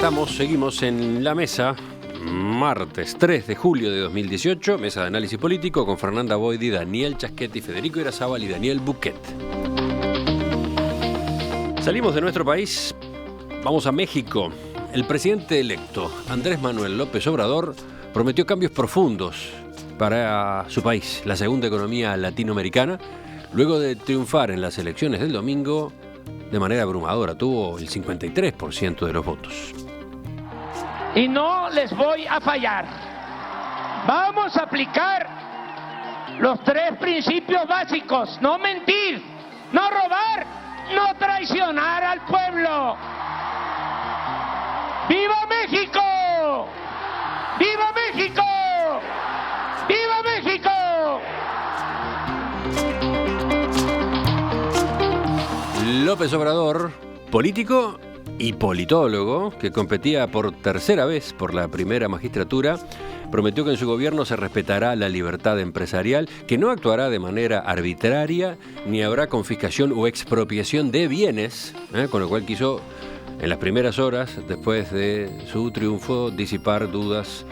Seguimos en la mesa, martes 3 de julio de 2018, mesa de análisis político con Fernanda Boidi, Daniel Chasquetti, Federico Irazábal y Daniel Buquet. Salimos de nuestro país, vamos a México. El presidente electo, Andrés Manuel López Obrador, prometió cambios profundos para su país, la segunda economía latinoamericana, luego de triunfar en las elecciones del domingo de manera abrumadora. Tuvo el 53% de los votos. Y no les voy a fallar. Vamos a aplicar los 3 principios básicos: no mentir, no robar, no traicionar al pueblo. ¡Viva México! ¡Viva México! ¡Viva México! López Obrador, político y politólogo, que competía por tercera vez por la primera magistratura, prometió que en su gobierno se respetará la libertad empresarial, que no actuará de manera arbitraria, ni habrá confiscación o expropiación de bienes, con lo cual quiso, en las primeras horas, después de su triunfo, disipar dudas,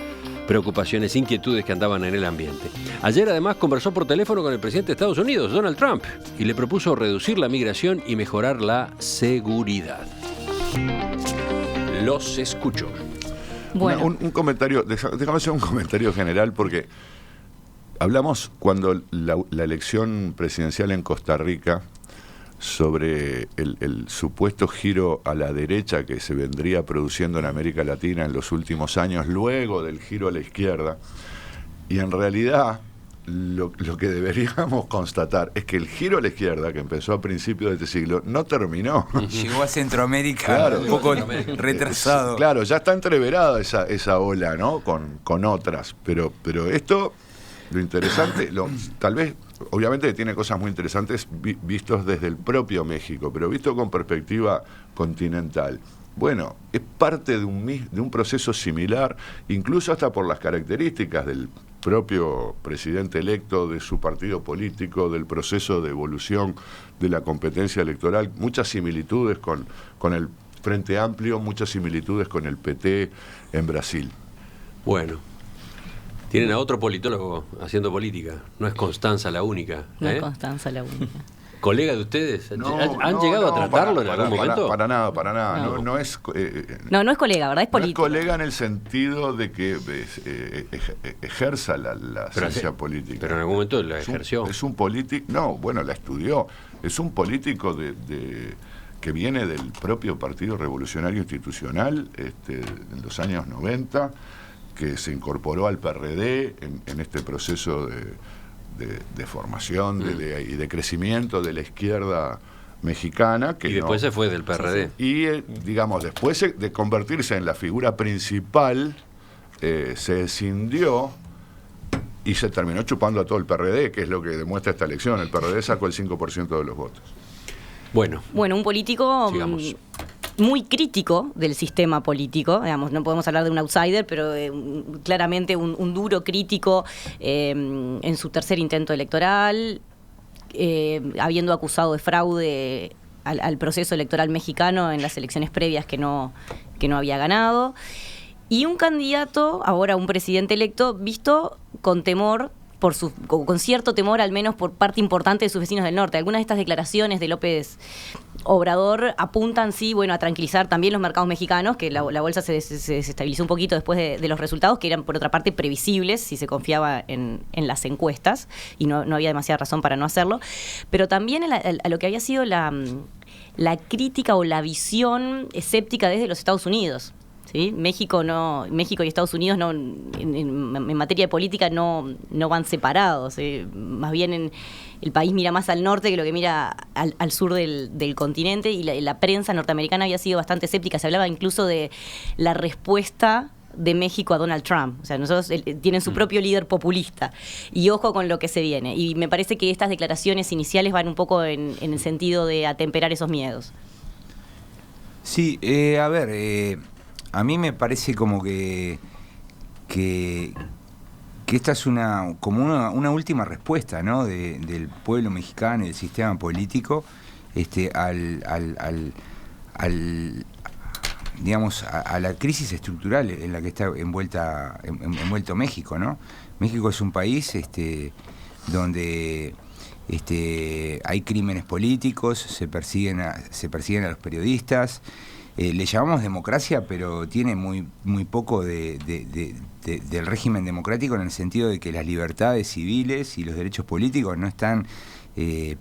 preocupaciones, inquietudes que andaban en el ambiente. Ayer además conversó por teléfono con el presidente de Estados Unidos, Donald Trump, y le propuso reducir la migración y mejorar la seguridad. Los escucho. Bueno. Un comentario, déjame hacer un comentario general, porque hablamos cuando la elección presidencial en Costa Rica sobre el supuesto giro a la derecha que se vendría produciendo en América Latina en los últimos años, luego del giro a la izquierda, y en realidad lo que deberíamos constatar es que el giro a la izquierda, que empezó a principios de este siglo, no terminó. Llegó a Centroamérica, claro, un poco retrasado. Claro, ya está entreverada esa ola, ¿no? Con otras, pero esto, lo interesante, tal vez, obviamente tiene cosas muy interesantes vistos desde el propio México, pero visto con perspectiva continental. Bueno, es parte de un proceso similar, incluso hasta por las características del propio presidente electo, de su partido político, del proceso de evolución de la competencia electoral, muchas similitudes con el Frente Amplio, muchas similitudes con el PT en Brasil. Bueno. Tienen a otro politólogo haciendo política. No es Constanza la única. No es Constanza la única. ¿Colega de ustedes? ¿Han llegado a tratarlo en algún momento? Para nada. No es colega, ¿verdad? Es político. No es colega en el sentido de que ejerza la ciencia política. Pero en algún momento la ejerció. Es un político... No, bueno, la estudió. Es un político que viene del propio Partido Revolucionario Institucional en los años 90, que se incorporó al PRD en este proceso de formación y de crecimiento de la izquierda mexicana. Y después se fue del PRD. Y, digamos, después de convertirse en la figura principal, se escindió y se terminó chupando a todo el PRD, que es lo que demuestra esta elección. El PRD sacó el 5% de los votos. Bueno, un político... sigamos. Muy crítico del sistema político, digamos, no podemos hablar de un outsider, pero claramente un duro crítico en su tercer intento electoral, habiendo acusado de fraude al proceso electoral mexicano en las elecciones previas que no había ganado, y un candidato, ahora un presidente electo, visto con temor, con cierto temor al menos por parte importante de sus vecinos del norte. Algunas de estas declaraciones de López Obrador apuntan, sí, a tranquilizar también los mercados mexicanos, que la bolsa se desestabilizó un poquito después de los resultados, que eran por otra parte previsibles si se confiaba en las encuestas, y no había demasiada razón para no hacerlo, pero también a lo que había sido la crítica o la visión escéptica desde los Estados Unidos. ¿Sí? México y Estados Unidos en materia de política no van separados. Más bien el país mira más al norte que lo que mira al sur del continente, y la prensa norteamericana había sido bastante escéptica. Se hablaba incluso de la respuesta de México a Donald Trump. O sea, tienen su propio líder populista. Y ojo con lo que se viene. Y me parece que estas declaraciones iniciales van un poco en el sentido de atemperar esos miedos. Sí, a mí me parece como que esta es una última respuesta, ¿no? del pueblo mexicano y del sistema político digamos, a la crisis estructural en la que está envuelto México, ¿no? México es un país donde hay crímenes políticos, se persiguen a los periodistas. Le llamamos democracia, pero tiene muy poco del régimen democrático, en el sentido de que las libertades civiles y los derechos políticos no están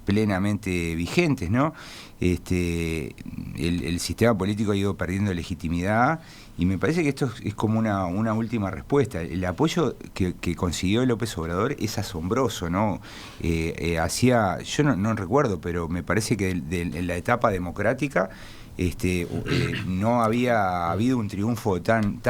plenamente vigentes, ¿no? El sistema político ha ido perdiendo legitimidad, y me parece que esto es como una última respuesta. El apoyo que consiguió López Obrador es asombroso, ¿no? Yo no recuerdo, pero me parece que en la etapa democrática no había habido un triunfo tan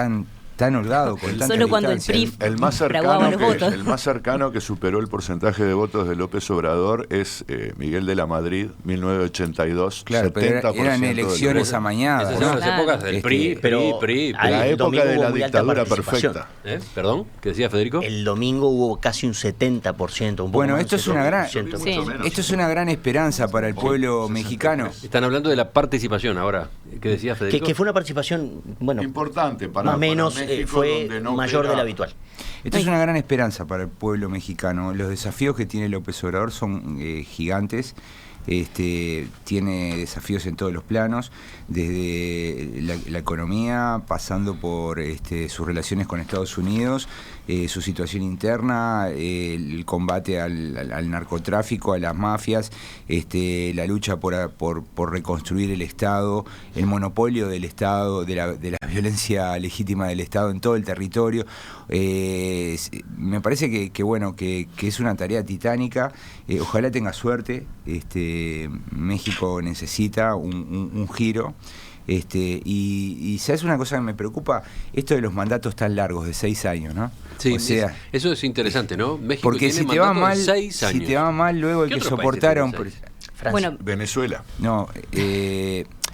holgado, con tanta Solo cuando el distancia. PRI El más cercano que superó el porcentaje de votos de López Obrador es Miguel de la Madrid, 1982. Claro, pero eran elecciones amañadas. Esas son las épocas del PRI. La época de la dictadura perfecta. ¿Perdón? ¿Qué decía Federico? El domingo hubo casi un 70%. Bueno, esto es una gran esperanza para el pueblo mexicano. Están hablando de la participación ahora. ¿Qué decía Federico? Que fue una participación, importante para más o menos México, fue mayor de la habitual. Esto es una gran esperanza para el pueblo mexicano. Los desafíos que tiene López Obrador son gigantes. Tiene desafíos en todos los planos, desde la economía, pasando por sus relaciones con Estados Unidos, su situación interna, el combate al narcotráfico, a las mafias, la lucha por reconstruir el Estado, el monopolio del Estado, de la violencia legítima del Estado en todo el territorio. Me parece que es una tarea titánica. Ojalá tenga suerte. México necesita un giro. Y ¿sabes una cosa que me preocupa? Esto de los mandatos tan largos, de 6 años, ¿no? Sí, o sea, eso es interesante, ¿no? México porque tiene si te va mal, 6 años. si te va mal, luego hay que soportar a un... Bueno, Venezuela. No,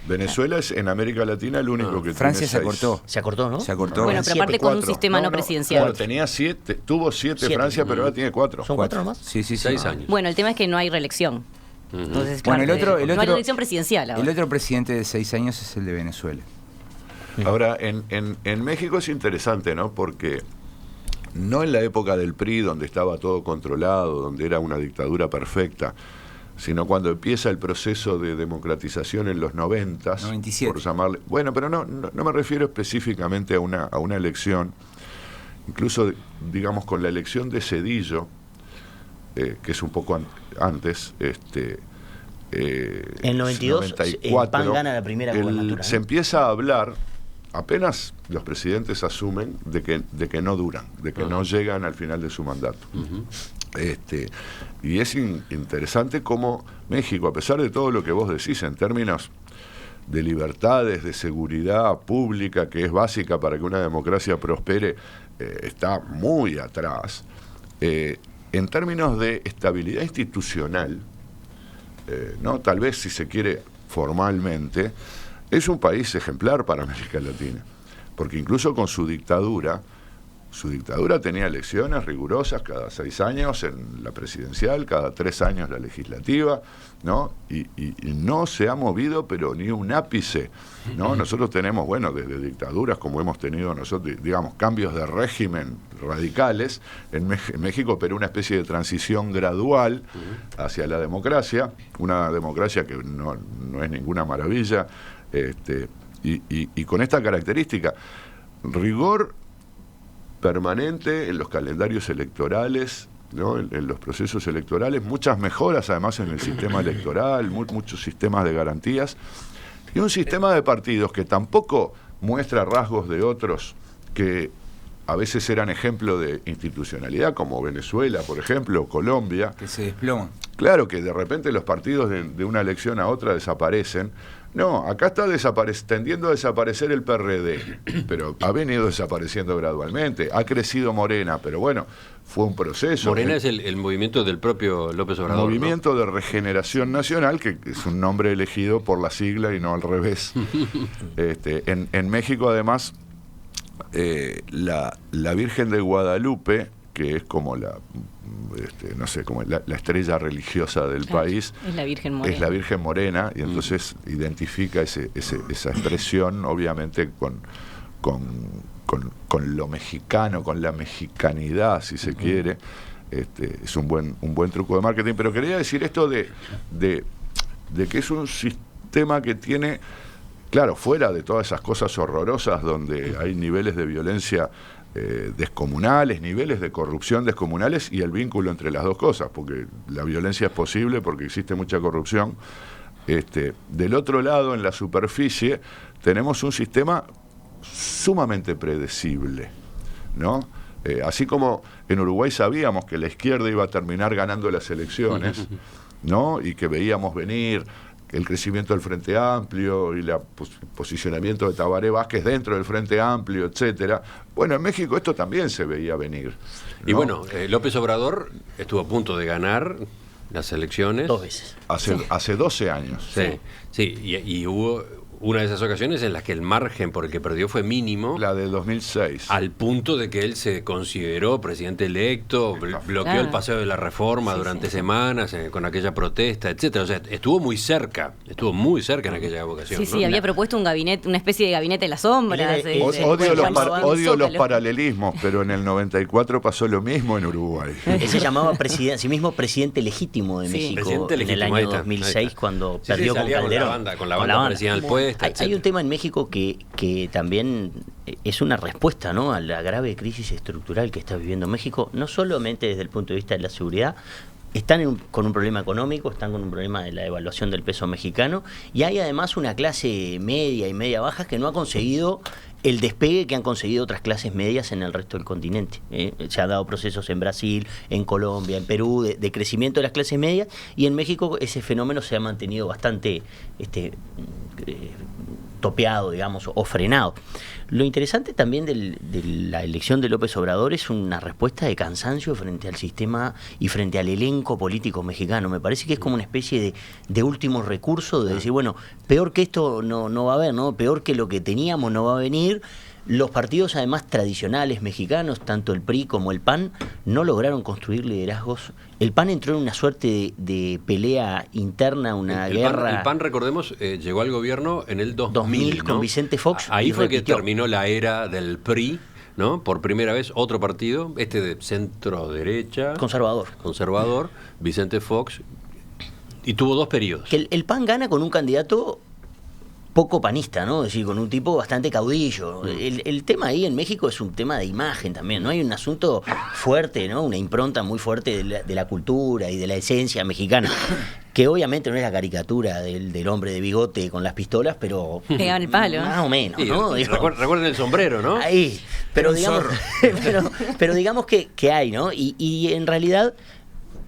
Venezuela es en América Latina el único que Francia tiene se 6. acortó. Se acortó, ¿no? Se acortó. Bueno, pero aparte con un sistema no presidencial. Claro, tenía 7, tuvo 7 Francia, pero ahora tiene 4. ¿Son 4 nomás? Sí. 6 años. Bueno, el tema es que no hay reelección. Entonces, Bueno, claro, el no hay otro- elección presidencial ahora. El otro presidente de 6 años es el de Venezuela. Ahora, en México es interesante, ¿no? Porque no en la época del PRI, donde estaba todo controlado, donde era una dictadura perfecta, sino cuando empieza el proceso de democratización en los 90s, 97. por llamarle... Bueno, pero no me refiero específicamente a una elección, incluso, digamos, con la elección de Zedillo, que es un poco antes, En el 92 el PAN gana la primera gobernatura. se empieza a hablar, apenas los presidentes asumen, de que no duran, de que no llegan al final de su mandato. Y es interesante cómo México, a pesar de todo lo que vos decís en términos de libertades, de seguridad pública, que es básica para que una democracia prospere, está muy atrás. En términos de estabilidad institucional, ¿no? Tal vez, si se quiere formalmente, es un país ejemplar para América Latina, porque incluso con su dictadura tenía elecciones rigurosas cada 6 años en la presidencial, cada 3 años la legislativa, ¿no? Y no se ha movido, pero ni un ápice, ¿no? Nosotros tenemos, bueno, desde dictaduras como hemos tenido nosotros, digamos, cambios de régimen radicales en México, pero una especie de transición gradual hacia la democracia, una democracia que no es ninguna maravilla, y con esta característica, rigor permanente en los calendarios electorales, ¿no? En los procesos electorales, muchas mejoras además en el sistema electoral, muchos sistemas de garantías, y un sistema de partidos que tampoco muestra rasgos de otros que a veces eran ejemplo de institucionalidad, como Venezuela, por ejemplo, o Colombia. Que se desploman. Claro que de repente los partidos de una elección a otra desaparecen. No, acá está tendiendo a desaparecer el PRD, pero ha venido desapareciendo gradualmente. Ha crecido Morena, pero bueno, fue un proceso. Morena es el movimiento del propio López Obrador, Movimiento de Regeneración Nacional, que es un nombre elegido por la sigla y no al revés. En México, además, la Virgen de Guadalupe, que es como no sé, como la estrella religiosa del país. Es la Virgen Morena. Es la Virgen Morena, y entonces identifica esa expresión, obviamente, con lo mexicano, con la mexicanidad, si se quiere. Es un buen truco de marketing. Pero quería decir esto de que es un sistema que tiene, claro, fuera de todas esas cosas horrorosas donde hay niveles de violencia descomunales, niveles de corrupción descomunales, y el vínculo entre las dos cosas, porque la violencia es posible porque existe mucha corrupción. Del otro lado, en la superficie, tenemos un sistema sumamente predecible, ¿no? Así como en Uruguay sabíamos que la izquierda iba a terminar ganando las elecciones, ¿no? Y que veíamos venir el crecimiento del Frente Amplio y el posicionamiento de Tabaré Vázquez dentro del Frente Amplio, etcétera. Bueno, en México esto también se veía venir, ¿no? Y bueno, López Obrador estuvo a punto de ganar las elecciones 2 veces. Hace 12 años. Sí, y hubo una de esas ocasiones en las que el margen por el que perdió fue mínimo. La de 2006. Al punto de que él se consideró presidente electo, bloqueó el paseo de la Reforma durante semanas con aquella protesta, etcétera. O sea, estuvo muy cerca en aquella ocasión. Sí, había propuesto un gabinete, una especie de gabinete de las sombras. Odio los paralelismos, pero en el 94 pasó lo mismo en Uruguay. Él se llamaba sí mismo presidente legítimo de México en el año 2006, cuando perdió con Calderón. Con la banda presidencial puesta. Hay un tema en México que también es una respuesta, ¿no?, a la grave crisis estructural que está viviendo México, no solamente desde el punto de vista de la seguridad. Están con un problema económico, están con un problema de la devaluación del peso mexicano, y hay además una clase media y media baja que no ha conseguido el despegue que han conseguido otras clases medias en el resto del continente. Se han dado procesos en Brasil, en Colombia, en Perú, de crecimiento de las clases medias, y en México ese fenómeno se ha mantenido bastante topeado, digamos, o frenado. Lo interesante también de la elección de López Obrador es una respuesta de cansancio frente al sistema y frente al elenco político mexicano. Me parece que es como una especie de último recurso de decir, bueno, peor que esto no va a haber, ¿no? Peor que lo que teníamos no va a venir. Los partidos, además, tradicionales mexicanos, tanto el PRI como el PAN, no lograron construir liderazgos. El PAN entró en una suerte de pelea interna, una guerra. El PAN, recordemos, llegó al gobierno en el 2000, con ¿no? Vicente Fox. Ahí fue que terminó la era del PRI, ¿no? Por primera vez otro partido, de centro derecha. Conservador, Vicente Fox, y tuvo 2 periodos. Que el PAN gana con un candidato poco panista, ¿no? Es decir, con un tipo bastante caudillo. El tema ahí en México es un tema de imagen también, ¿no? Hay un asunto fuerte, ¿no? Una impronta muy fuerte de la cultura y de la esencia mexicana, que obviamente no es la caricatura del hombre de bigote con las pistolas, pero pegan el palo, más o menos, ¿no? Recuerden el sombrero, ¿no? Ahí, pero digamos, pero digamos que hay, ¿no? Y en realidad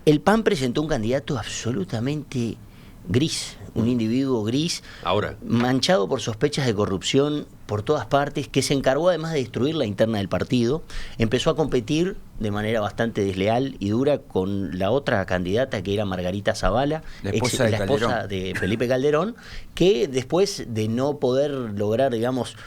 el PAN presentó un candidato absolutamente gris, un individuo gris, manchado por sospechas de corrupción por todas partes, que se encargó además de destruir la interna del partido. Empezó a competir de manera bastante desleal y dura con la otra candidata, que era Margarita Zavala, la esposa de Felipe Calderón, que después de no poder lograr, digamos,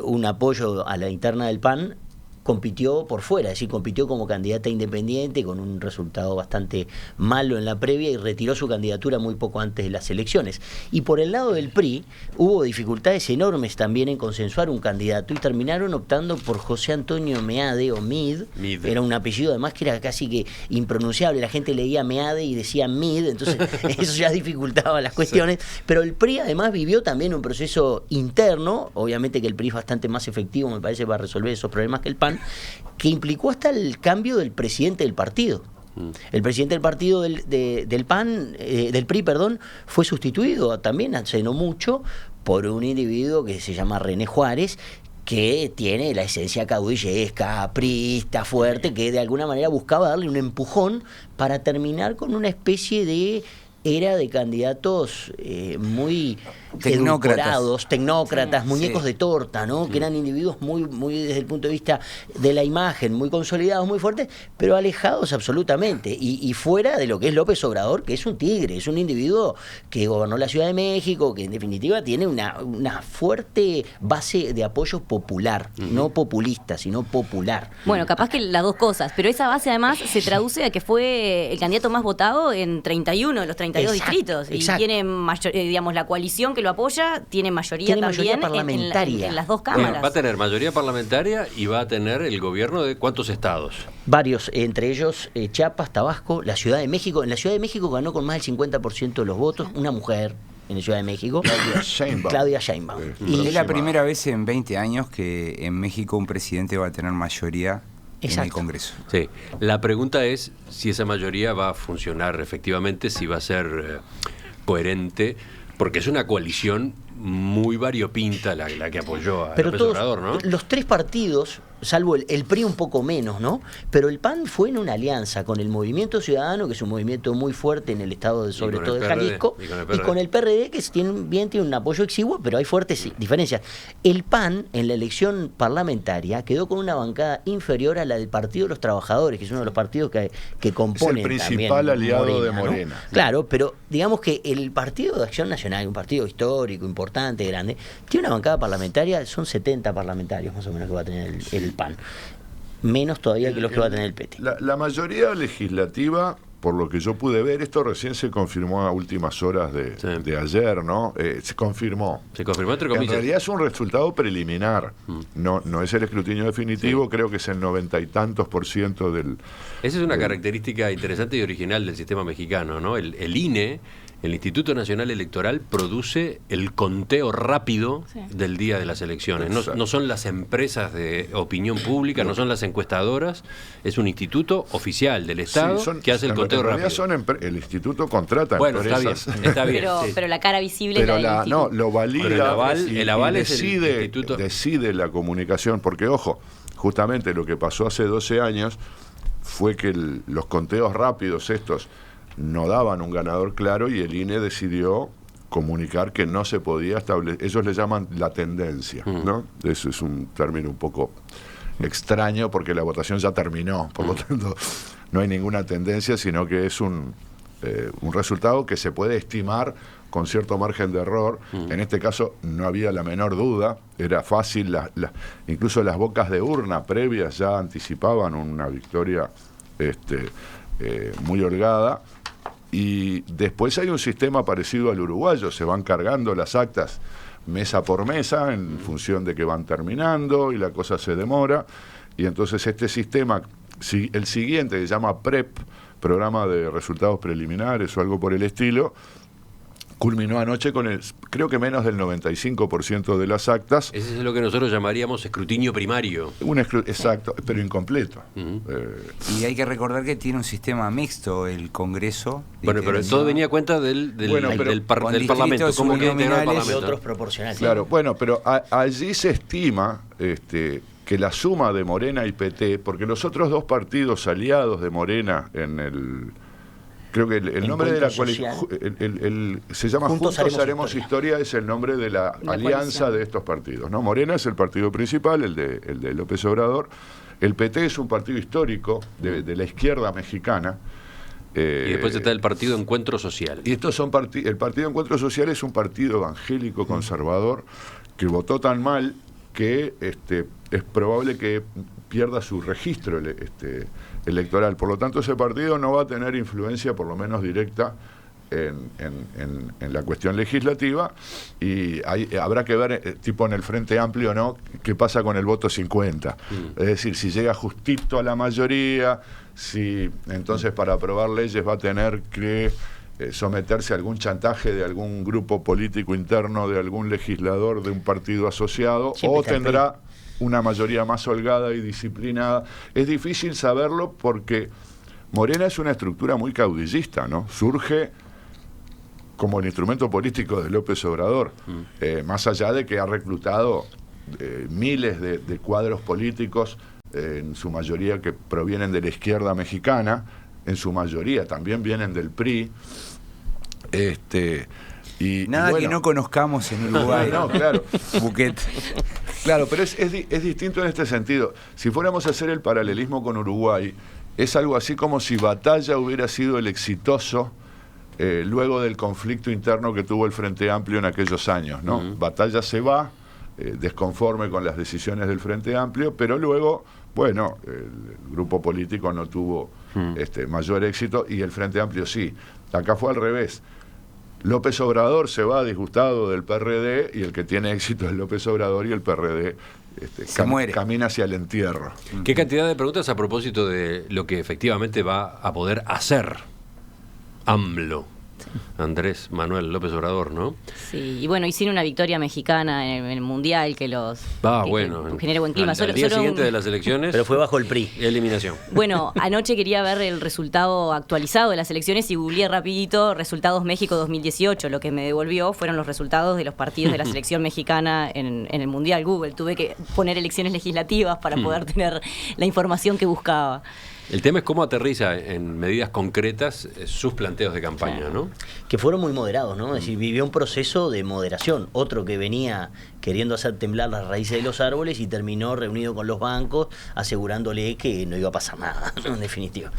un apoyo a la interna del PAN, compitió por fuera, es decir, compitió como candidata independiente con un resultado bastante malo en la previa y retiró su candidatura muy poco antes de las elecciones. Y por el lado del PRI hubo dificultades enormes también en consensuar un candidato y terminaron optando por José Antonio Meade o Mid. Era un apellido además que era casi que impronunciable, la gente leía Meade y decía Mid, entonces eso ya dificultaba las cuestiones, pero el PRI además vivió también un proceso interno, obviamente que el PRI es bastante más efectivo, me parece, para resolver esos problemas que el PAN, que implicó hasta el cambio del presidente del partido. El presidente del partido del PAN, del PRI, fue sustituido también hace no mucho por un individuo que se llama René Juárez, que tiene la esencia caudillesca, priista, fuerte, que de alguna manera buscaba darle un empujón para terminar con una especie de era de candidatos muy Tecnócratas. edulcorados, tecnócratas, Sí. muñecos Sí. de torta, ¿no? Que eran individuos muy desde el punto de vista de la imagen, muy consolidados, muy fuertes, pero alejados absolutamente. Y fuera de lo que es López Obrador, que es un tigre, es un individuo que gobernó la Ciudad de México, que en definitiva tiene una fuerte base de apoyo popular, no populista, sino popular. Bueno, capaz que las dos cosas, pero esa base además se traduce a que fue el candidato más votado en 31 de los 32 Exacto, distritos. Y exacto. tiene, digamos, la coalición que lo apoya tiene mayoría Tiene mayoría también parlamentaria. en las dos Bueno, cámaras. va a tener mayoría parlamentaria y va a tener el gobierno de ¿cuántos estados? Varios, entre ellos Chiapas, Tabasco, la Ciudad de México. En la Ciudad de México ganó con más del 50% de los votos una mujer en la Ciudad de México, Claudia Sheinbaum. Y Es la primera vez en 20 años que en México un presidente va a tener mayoría en el Exacto. Congreso. Sí, la pregunta es si esa mayoría va a funcionar efectivamente, si va a ser coherente, porque es una coalición muy variopinta la que apoyó a Pero López todos, Obrador, ¿no? los tres partidos, salvo el PRI un poco menos, ¿no? Pero el PAN fue en una alianza con el Movimiento Ciudadano, que es un movimiento muy fuerte en el estado, sobre con todo el de PRD, Jalisco, y con el PRD, que tiene un apoyo exiguo, pero hay fuertes diferencias. El PAN, en la elección parlamentaria, quedó con una bancada inferior a la del Partido de los Trabajadores, que es uno de los partidos que componen principal también aliado de ¿no? Morena. Claro, pero digamos que el Partido de Acción Nacional, un partido histórico, importante, grande, tiene una bancada parlamentaria, son 70 parlamentarios más o menos que va a tener el PAN. Menos todavía que los que va a tener el PT. La mayoría legislativa, por lo que yo pude ver, esto recién se confirmó a últimas horas de ayer, ¿no? Se confirmó. Se confirmó entre En comillas. realidad es un resultado preliminar, no es el escrutinio definitivo, creo que es el 90 y tantos % del... Esa es una característica interesante y original del sistema mexicano, ¿no? El INE, el Instituto Nacional Electoral, produce el conteo rápido del día de las elecciones. No son las empresas de opinión pública, no son las encuestadoras, es un instituto oficial del Estado que hace el conteo rápido. El instituto contrata Bueno, empresas. está bien. Sí. Pero la cara visible Pero es la del instituto. lo valida Pero el aval y es el instituto. decide la comunicación, porque ojo, justamente lo que pasó hace 12 años fue que los conteos rápidos estos no daban un ganador claro y el INE decidió comunicar que no se podía establecer, ellos le llaman la tendencia, ¿no? Eso es un término un poco extraño porque la votación ya terminó, por lo tanto no hay ninguna tendencia, sino que es un resultado que se puede estimar con cierto margen de error. En este caso no había la menor duda, era fácil, incluso las bocas de urna previas ya anticipaban una victoria muy holgada. Y después hay un sistema parecido al uruguayo, se van cargando las actas mesa por mesa en función de que van terminando y la cosa se demora, y entonces este sistema, el siguiente, que se llama PREP, Programa de Resultados Preliminares o algo por el estilo, culminó anoche con creo que menos del 95% de las actas. Ese es lo que nosotros llamaríamos escrutinio primario. Exacto, pero incompleto. Y hay que recordar que tiene un sistema mixto el Congreso. Bueno, pero todo venía a cuenta del Parlamento, como que integró el uninominales Y Parlamento. otros proporcionales. Claro, bueno, pero allí se estima que la suma de Morena y PT, porque los otros dos partidos aliados de Morena creo que el nombre de la coalición se llama Juntos Haremos Historia, es el nombre de la alianza coalición de estos partidos, ¿no? Morena es el partido principal, el de López Obrador. El PT es un partido histórico de la izquierda mexicana. Y después está el Partido Encuentro Social. Y estos son el Partido Encuentro Social es un partido evangélico conservador que votó tan mal que es probable que pierda su registro electoral. Por lo tanto, ese partido no va a tener influencia, por lo menos directa, en la cuestión legislativa, y habrá que ver, tipo en el Frente Amplio, ¿no?, qué pasa con el voto 50. Es decir, si llega justito a la mayoría, si entonces para aprobar leyes va a tener que someterse a algún chantaje de algún grupo político interno, de algún legislador de un partido asociado, Siempre o tendrá una mayoría más holgada y disciplinada. Es difícil saberlo porque Morena es una estructura muy caudillista, ¿no? Surge como el instrumento político de López Obrador, más allá de que ha reclutado miles de cuadros políticos, en su mayoría que provienen de la izquierda mexicana, en su mayoría también vienen del PRI. Nada que no conozcamos en Uruguay. No, claro. Buquet. Claro, pero es distinto en este sentido. Si fuéramos a hacer el paralelismo con Uruguay, es algo así como si Batalla hubiera sido el exitoso luego del conflicto interno que tuvo el Frente Amplio en aquellos años, ¿no? Batalla se va, desconforme con las decisiones del Frente Amplio, pero luego, bueno, el grupo político no tuvo mayor éxito y el Frente Amplio sí. Acá fue al revés. López Obrador se va disgustado del PRD y el que tiene éxito es López Obrador y el PRD camina hacia el entierro. ¿Qué cantidad de preguntas a propósito de lo que efectivamente va a poder hacer AMLO? Andrés Manuel López Obrador, ¿no? Sí, y bueno, hicieron una victoria mexicana en el Mundial que los que genere buen clima. Al día siguiente de las elecciones. Pero fue bajo el PRI. Eliminación. Bueno, anoche quería ver el resultado actualizado de las elecciones y googleé rapidito resultados México 2018. Lo que me devolvió fueron los resultados de los partidos de la selección mexicana en el Mundial. Google, tuve que poner elecciones legislativas para poder tener la información que buscaba. El tema es cómo aterriza en medidas concretas sus planteos de campaña, ¿no? Que fueron muy moderados, ¿no? Es decir, vivió un proceso de moderación. Otro que venía queriendo hacer temblar las raíces de los árboles y terminó reunido con los bancos asegurándole que no iba a pasar nada, ¿no? En definitiva.